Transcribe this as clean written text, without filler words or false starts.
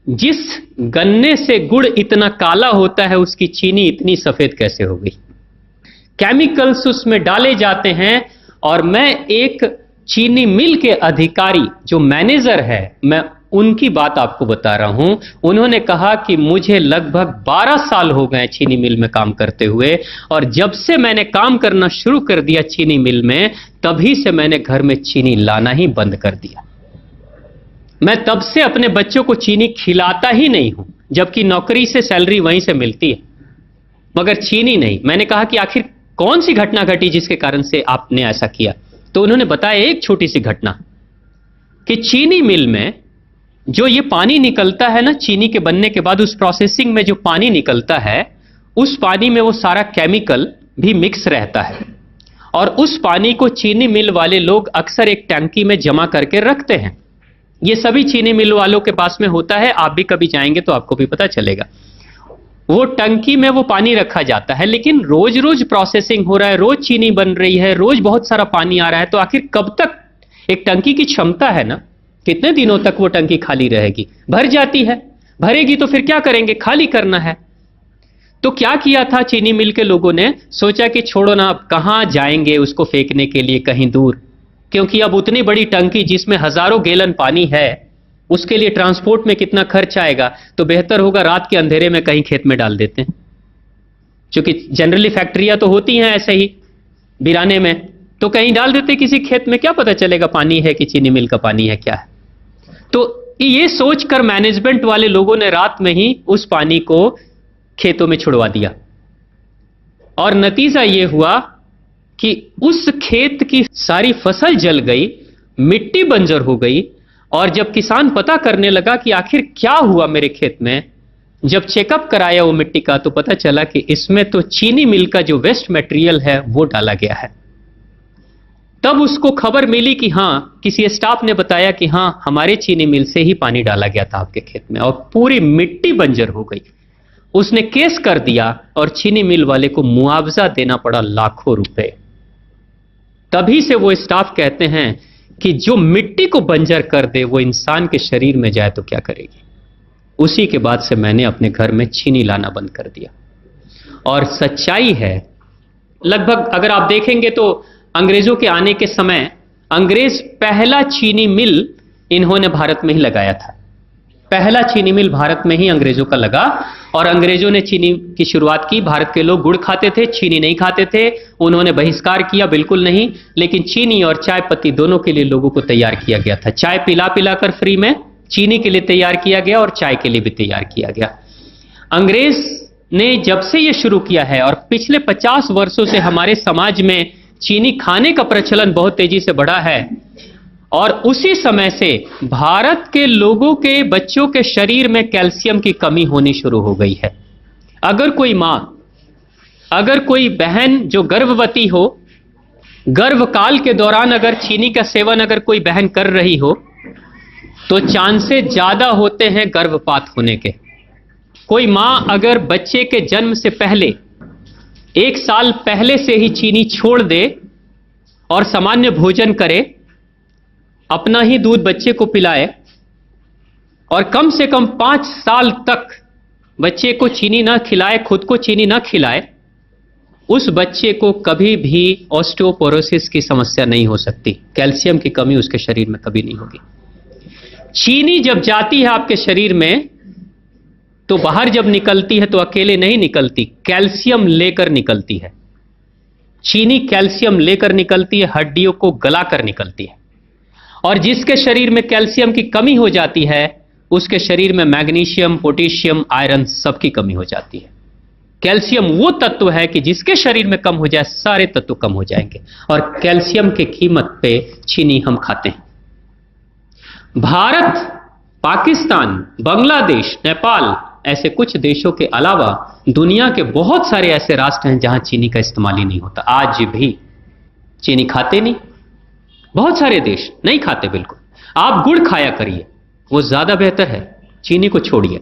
जिस गन्ने से गुड़ इतना काला होता है उसकी चीनी इतनी सफेद कैसे हो गई? केमिकल्स उसमें डाले जाते हैं। और मैं एक चीनी मिल के अधिकारी जो मैनेजर है, मैं उनकी बात आपको बता रहा हूं। उन्होंने कहा कि मुझे लगभग 12 साल हो गए चीनी मिल में काम करते हुए, और जब से मैंने काम करना शुरू कर दिया चीनी मिल में, तभी से मैंने घर में चीनी लाना ही बंद कर दिया। मैं तब से अपने बच्चों को चीनी खिलाता ही नहीं हूं, जबकि नौकरी से सैलरी वहीं से मिलती है, मगर चीनी नहीं। मैंने कहा कि आखिर कौन सी घटना घटी जिसके कारण से आपने ऐसा किया? तो उन्होंने बताया एक छोटी सी घटना कि चीनी मिल में जो ये पानी निकलता है ना, चीनी के बनने के बाद उस प्रोसेसिंग में जो पानी निकलता है, उस पानी में वो सारा केमिकल भी मिक्स रहता है, और उस पानी को चीनी मिल वाले लोग अक्सर एक टंकी में जमा करके रखते हैं। ये सभी चीनी मिल वालों के पास में होता है, आप भी कभी जाएंगे तो आपको भी पता चलेगा। वो टंकी में वो पानी रखा जाता है, लेकिन रोज रोज प्रोसेसिंग हो रहा है, रोज चीनी बन रही है, रोज बहुत सारा पानी आ रहा है, तो आखिर कब तक? एक टंकी की क्षमता है ना, कितने दिनों तक वो टंकी खाली रहेगी? भर जाती है, भरेगी तो फिर क्या करेंगे? खाली करना है। तो क्या किया था चीनी मिल के लोगों ने? सोचा कि छोड़ो ना, अब कहां जाएंगे उसको फेंकने के लिए कहीं दूर, क्योंकि अब उतनी बड़ी टंकी जिसमें हजारों गैलन पानी है, उसके लिए ट्रांसपोर्ट में कितना खर्च आएगा, तो बेहतर होगा रात के अंधेरे में कहीं खेत में डाल देते हैं। क्योंकि जनरली फैक्ट्रियां तो होती हैं ऐसे ही बिराने में, तो कहीं डाल देते किसी खेत में, क्या पता चलेगा पानी है कि चीनी मिल का पानी है क्या है। तो ये सोचकर मैनेजमेंट वाले लोगों ने रात में ही उस पानी को खेतों में छुड़वा दिया, और नतीजा ये हुआ कि उस खेत की सारी फसल जल गई, मिट्टी बंजर हो गई। और जब किसान पता करने लगा कि आखिर क्या हुआ मेरे खेत में, जब चेकअप कराया वो मिट्टी का, तो पता चला कि इसमें तो चीनी मिल का जो वेस्ट मटेरियल है वो डाला गया है। तब उसको खबर मिली कि हां, किसी स्टाफ ने बताया कि हां, हमारे चीनी मिल से ही पानी डाला गया था आपके खेत में, और पूरी मिट्टी बंजर हो गई। उसने केस कर दिया और चीनी मिल वाले को मुआवजा देना पड़ा लाखों रुपए। तभी से वो स्टाफ कहते हैं कि जो मिट्टी को बंजर कर दे वो इंसान के शरीर में जाए तो क्या करेगी। उसी के बाद से मैंने अपने घर में चीनी लाना बंद कर दिया। और सच्चाई है, लगभग अगर आप देखेंगे तो अंग्रेजों के आने के समय अंग्रेज पहला चीनी मिल इन्होंने भारत में ही लगाया था। पहला चीनी मिल भारत में ही अंग्रेजों का लगा, और अंग्रेजों ने चीनी की शुरुआत की। भारत के लोग गुड़ खाते थे, चीनी नहीं खाते थे, उन्होंने बहिष्कार किया, बिल्कुल नहीं। लेकिन चीनी और चाय पत्ती दोनों के लिए लोगों को तैयार किया गया था। चाय पिला पिलाकर फ्री में चीनी के लिए तैयार किया गया, और चाय के लिए भी तैयार किया गया। अंग्रेज ने जब से यह शुरू किया है, और पिछले 50 वर्षों से हमारे समाज में चीनी खाने का प्रचलन बहुत तेजी से बढ़ा है, और उसी समय से भारत के लोगों के बच्चों के शरीर में कैल्शियम की कमी होनी शुरू हो गई है। अगर कोई मां, अगर कोई बहन जो गर्भवती हो, गर्भकाल के दौरान अगर चीनी का सेवन अगर कोई बहन कर रही हो, तो चांसेस ज्यादा होते हैं गर्भपात होने के। कोई मां अगर बच्चे के जन्म से पहले 1 साल पहले से ही चीनी छोड़ दे और सामान्य भोजन करे, अपना ही दूध बच्चे को पिलाए, और कम से कम 5 साल तक बच्चे को चीनी ना खिलाए, खुद को चीनी ना खिलाए, उस बच्चे को कभी भी ऑस्टियोपोरोसिस की समस्या नहीं हो सकती। कैल्शियम की कमी उसके शरीर में कभी नहीं होगी। चीनी जब जाती है आपके शरीर में, तो बाहर जब निकलती है तो अकेले नहीं निकलती, कैल्शियम लेकर निकलती है। चीनी कैल्शियम लेकर निकलती है, हड्डियों को गलाकर निकलती है। और जिसके शरीर में कैल्शियम की कमी हो जाती है, उसके शरीर में मैग्नीशियम, पोटेशियम, आयरन सबकी कमी हो जाती है। कैल्शियम वो तत्व है कि जिसके शरीर में कम हो जाए, सारे तत्व कम हो जाएंगे। और कैल्शियम की कीमत पे चीनी हम खाते हैं। भारत, पाकिस्तान, बांग्लादेश, नेपाल, ऐसे कुछ देशों के अलावा दुनिया के बहुत सारे ऐसे राष्ट्र हैं जहां चीनी का इस्तेमाल ही नहीं होता। आज भी चीनी खाते नहीं, बहुत सारे देश नहीं खाते बिल्कुल। आप गुड़ खाया करिए, वो ज्यादा बेहतर है, चीनी को छोड़िए।